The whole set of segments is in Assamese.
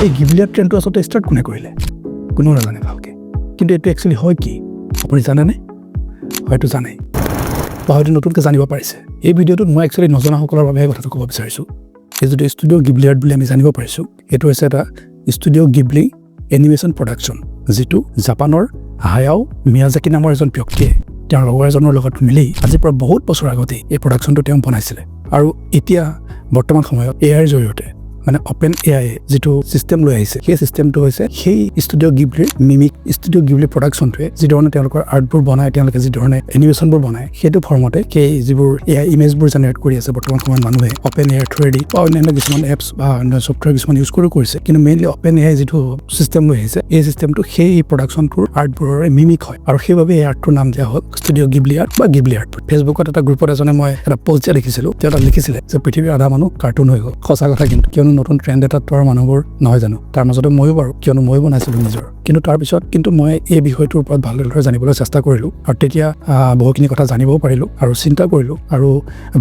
এই গিবলি আৰ্ট ট্ৰেণ্ডটো আচলতে ষ্টাৰ্ট কোনে কৰিলে কোনো নাজানে ভালকৈ কিন্তু এইটো একচুৱেলি হয় কি আপুনি জানেনে হয়তো জানে বা হয়তো নতুনকৈ জানিব পাৰিছে এই ভিডিঅ'টোত মই একচুৱেলি নজনাসকলৰ বাবেহে কথাটো ক'ব বিচাৰিছোঁ এই যিটো ষ্টুডিঅ' গিবলি আৰ্ট বুলি আমি জানিব পাৰিছোঁ এইটো হৈছে এটা ষ্টুডিঅ' গিবলি এনিমেশ্যন প্ৰডাকশ্যন যিটো জাপানৰ হায়াও মিয়াজাকি নামৰ এজন ব্যক্তিয়ে তেওঁৰ লগৰ এজনৰ লগত মিলি আজিৰ পৰা বহুত বছৰ আগতেই এই প্ৰডাকশ্যনটো তেওঁ বনাইছিলে আৰু এতিয়া বৰ্তমান সময়ত এআইৰ জৰিয়তে মানে অপেন এআই যিটো চিষ্টেম লৈ আহিছে সেই চিষ্টেমটো হৈছে সেই ষ্টুডিঅ' গিবলিৰ মিমিক ষ্টুডিঅ' গিবলি প্ৰডাকশ্যনটোৱে যিধৰণে তেওঁলোকৰ আৰ্টবোৰ বনায় তেওঁলোকে যিধৰণে এনিমেশ্যনবোৰ বনায় সেইটো ফৰ্মতে সেই যিবোৰ এআই ইমেজবোৰ জেনেৰেট কৰি আছে বৰ্তমান সময়ত মানুহে অপেন এআইৰ থ্ৰুৱেদি বা অন্যান্য কিছুমান এপছ বা অন্য ছফ্টৱেৰ কিছুমান ইউজ কৰিছে কিন্তু মেইনলি অপেন এআই যিটো চিষ্টেম লৈ আহিছে এই চিষ্টেমটো সেই প্ৰডাকশ্যনটোৰ আৰ্টবোৰৰে মিমিক হয় আৰু সেইবাবে এই আৰ্টটোৰ নাম দিয়া হ'ল ষ্টুডিঅ' গিবলি আৰ্ট বা গিবলি আৰ্ট ফেচবুকত এটা গ্ৰুপত এজনে মই এটা প'ষ্ট দিয়া দেখিছিলোঁ তেওঁ তাত লিখিছিলে যে পৃথিৱীৰ আধা মানুহ কাৰ্টুন হৈ গ'ল সঁচা কথা কিন্তু কিয়নো নতুন ট্ৰেণ্ড এটাত পৰা মানুহবোৰ নহয় জানো তাৰ মাজতে ময়ো বাৰু কিয়নো ময়ো বনাইছিলোঁ নিজৰ কিন্তু তাৰপিছত কিন্তু মই এই বিষয়টোৰ ওপৰত ভালদৰে জানিবলৈ চেষ্টা কৰিলোঁ আৰু তেতিয়া বহুখিনি কথা জানিবও পাৰিলোঁ আৰু চিন্তা কৰিলোঁ আৰু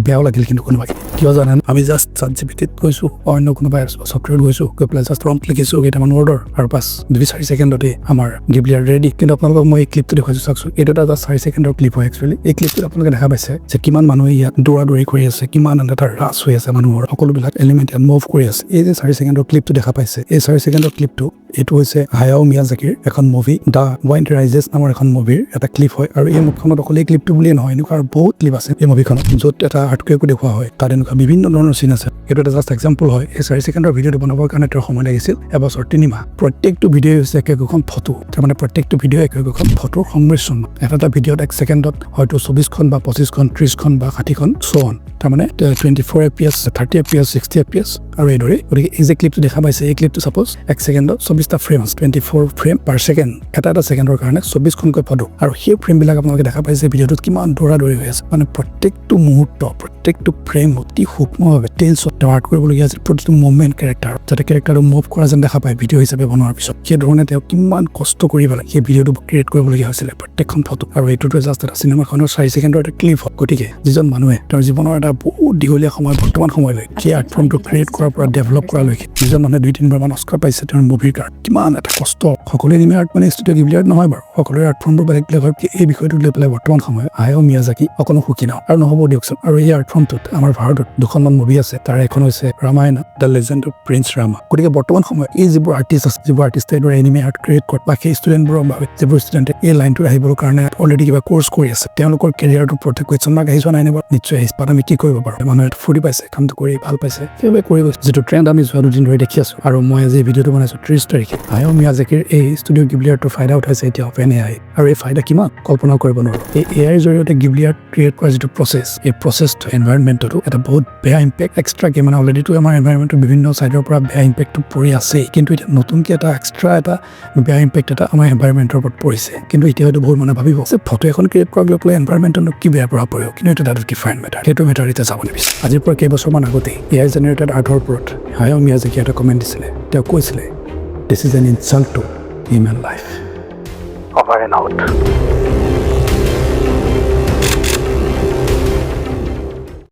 বেয়াও লাগিল কিন্তু কোনোবাখিনি কিয় জানেন আমি জাষ্ট ChatGPTত গৈছোঁ অন্য কোনোবা ছফ্টৱেৰত গৈছোঁ গৈ পেলাই জাষ্ট প্ৰম্পট লিখিছোঁ কেইটামান ৱৰ্ডৰ আৰু 2-4 ছেকেণ্ডতে আমাৰ গিবলি আৰ্ট ৰেডি কিন্তু আপোনালোকক মই এই ক্লিপটো দেখুৱাইছোঁ চাওকচোন এইটো এটা জাষ্ট 4 ছেকেণ্ডৰ ক্লিপ হয় একচুৱেলি এই ক্লিপটোত আপোনালোকে দেখা পাইছে যে কিমান মানুহে ইয়াত দৌৰা-দৌৰি কৰি আছে কিমান এটা ৰাছ হৈ আছে মানুহৰ সকলোবিলাক এলিমেণ্ট ইয়াত মুভ কৰি আছে এই যে 4 ছেকেণ্ডৰ ক্লিপটো দেখা পাইছে এই 4 ছেকেণ্ডৰ ক্লিপটো এইটো হৈছে হায়াও মিয়াজাকিৰ এখন মুভি দ্য ৱাইল্ড ৰাইজেছ নামৰ এখন মুভিৰ এটা ক্লিপ হয় আৰু এই মুভিখনত অকল এই ক্লিপটো বুলিয়ে নহয় এনেকুৱা আৰু বহুত ক্লিপ আছে এই মুভিখনত য'ত এটা আৰ্টকুৱেকো দেখুওৱা হয় তাত এনেকুৱা বিভিন্ন ধৰণৰ চিন আছে এইটো এটা জাষ্ট এক্সাম্পল হয় এই 4 ছেকেণ্ডৰ ভিডিঅ'টো বনাবৰ কাৰণে তেওঁৰ সময় লাগিছিল এবছৰ 3 মাহ প্ৰত্যেকটো ভিডিঅ' হৈছে একোখন ফটো তাৰমানে প্ৰত্যেকটো ভিডিঅ' একোখন ফটোৰ সংমিশ্ৰণ এটা ভিডিঅ'ত 1 ছেকেণ্ডত হয়তো 24খন বা 25খন 30খন বা 60খন চ' অন তাৰমানে 24 FPS 30 FPS 60 FPS আৰু এইদৰে গতিকে এই যে ক্লিপটো দেখা পাইছে এই ক্লিপটো ছাপ'জ 1 ছেকেণ্ডত 24টা ফ্ৰেম 24 ফ্ৰেম পাৰ ছেকেণ্ড এটা ছেকেণ্ডৰ কাৰণে 24খনকৈ ফটো আৰু সেই ফ্ৰেমবিলাক আপোনালোকে দেখা পাইছে ভিডিঅ'টোত কিমান দৌৰা-দৌৰি হৈ আছে মানে প্ৰত্যেকটো মুহূৰ্ত প্ৰত্যেকটো ফ্ৰেম অতি সূক্ষ্মভাৱে টেন্সত আৰ্ট কৰিবলগীয়া আছে প্ৰতিটো মুভমেণ্ট কেৰেক্টাৰ যাতে কেৰেক্টাৰটো মুভ কৰা যেন দেখা পায় ভিডিঅ' হিচাপে বনোৱাৰ পিছত সেই ধৰণে তেওঁ কিমান কষ্ট কৰি পেলাই সেই ভিডিঅ'টো ক্ৰিয়েট কৰিবলগীয়া হৈছিলে প্ৰত্যেকখন ফটো আৰু এইটোতো জাষ্ট এটা চিনেমাখনৰ 4 ছেকেণ্ডৰ এটা ক্লিপ হয় গতিকে যিজন মানুহে তেওঁৰ জীৱনৰ এটা বহুত দীঘলীয়া সময় বৰ্তমান সময়লৈ সেই আৰ্ট ফৰ্মটো ক্ৰিয়েট কৰাৰ পৰা ডেভেলপ কৰালৈকে যিজন মানুহে 2-3 বাৰমান অস্কাৰ পাইছে তেওঁৰ মুভিৰ কাৰণে কিমান এটা কষ্ট সকলোৱে এনিমে আৰ্ট মানে ষ্টুডিঅ' গিবলি আৰ্ট নহয় বাৰু সকলোৰে আৰ্ট ফৰ্মবোৰ বেলেগ বেলেগ হয় এই বিষয়টোক লৈ পেলাই বৰ্তমান সময়ত হায়াও মিয়াজাকি অকণো সুখী নহয় আৰু নহ'ব দিয়কচোন আৰু এই আৰ্ট ফৰ্মটোত আমাৰ ভাৰতত 2খনমান মুভি আছে তাৰে এখন হৈছে Ramayan the legend of prince Rama গতিকে বৰ্তমান সময়ত এই যিবোৰ আৰ্টিষ্ট আছে যিবোৰ আৰ্টিষ্টে এইদৰে এনিমে আৰ্ট ক্ৰিয়েট কৰে বা সেই ষ্টুডেণ্টবোৰৰ বাবে যিবোৰ ষ্টুডেণ্টে এই লাইনটোত আহিবৰ কাৰণে অলৰেডি কিবা কোৰ্চ কৰি আছে তেওঁলোকৰ কেৰিয়াৰটোৰ প্ৰতি কুৱেশ্যন মাৰ্ক আহি যোৱা নাই নে নিশ্চয় আহিছে আমি কি কৰিব পাৰোঁ মানুহে ফুৰি পাইছে কামটো কৰি ভাল পাইছে সেইবাবে কৰিব যিটো ট্ৰেণ্ড আমি যোৱা 2 দিন ধৰি দেখি আছোঁ আৰু মই আজি ভিডিঅ'টো বনাইছোঁ 30 তাৰিখে হায়াও মিয়াজাকিৰ এই ষ্টুডিঅ' গিবলি আৰ্টৰ ফাইদা উঠাইছে এতিয়া অপেন এআই আৰু এই ফাইদা কিমান কল্পনা কৰিব নোৱাৰোঁ এই এআইৰ জৰিয়তে গিবলি আৰ্ট ক্ৰিয়েট কৰা যিটো প্ৰচেছ এই প্ৰচেছটো এনভাইৰনমেণ্টতো এটা বহুত বেয়া ইম্পেক্ট এক্সট্ৰাকে মানে অলৰেডিটো আমাৰ এনভাইৰনমেণ্টৰ বিভিন্ন ছাইডৰ পৰা বেয়া ইম্পেক্টটো পৰি আছেই কিন্তু এতিয়া নতুনকৈ এটা এক্সট্ৰা এটা বেয়া ইম্পেক্ট এটা আমাৰ এনভাইৰনমেণ্টৰ ওপৰত পৰিছে কিন্তু এতিয়া হয়তো বহুত মানুহে ভাবিব যে ফটো এখন ক্ৰিয়েট কৰা লৈ পেলাই এনভাইৰনমেণ্টত কি বেয়া প্ৰভাৱ পৰিব কিন্তু এইটো ডাইৰেক্ট ডিফাৰেণ্ট মেটাৰ সেইটো মেটাৰ এতিয়া যাব নিবিচাৰে আজিৰ পৰা কেইবছৰমান আগতেই এআই জেনেৰেটেড আৰ্টৰ ওপৰত হায়াও মিয়াজাকি এটা কমেণ্ট দিছিলে তেওঁ কৈছিলে this is an insult to human life over and out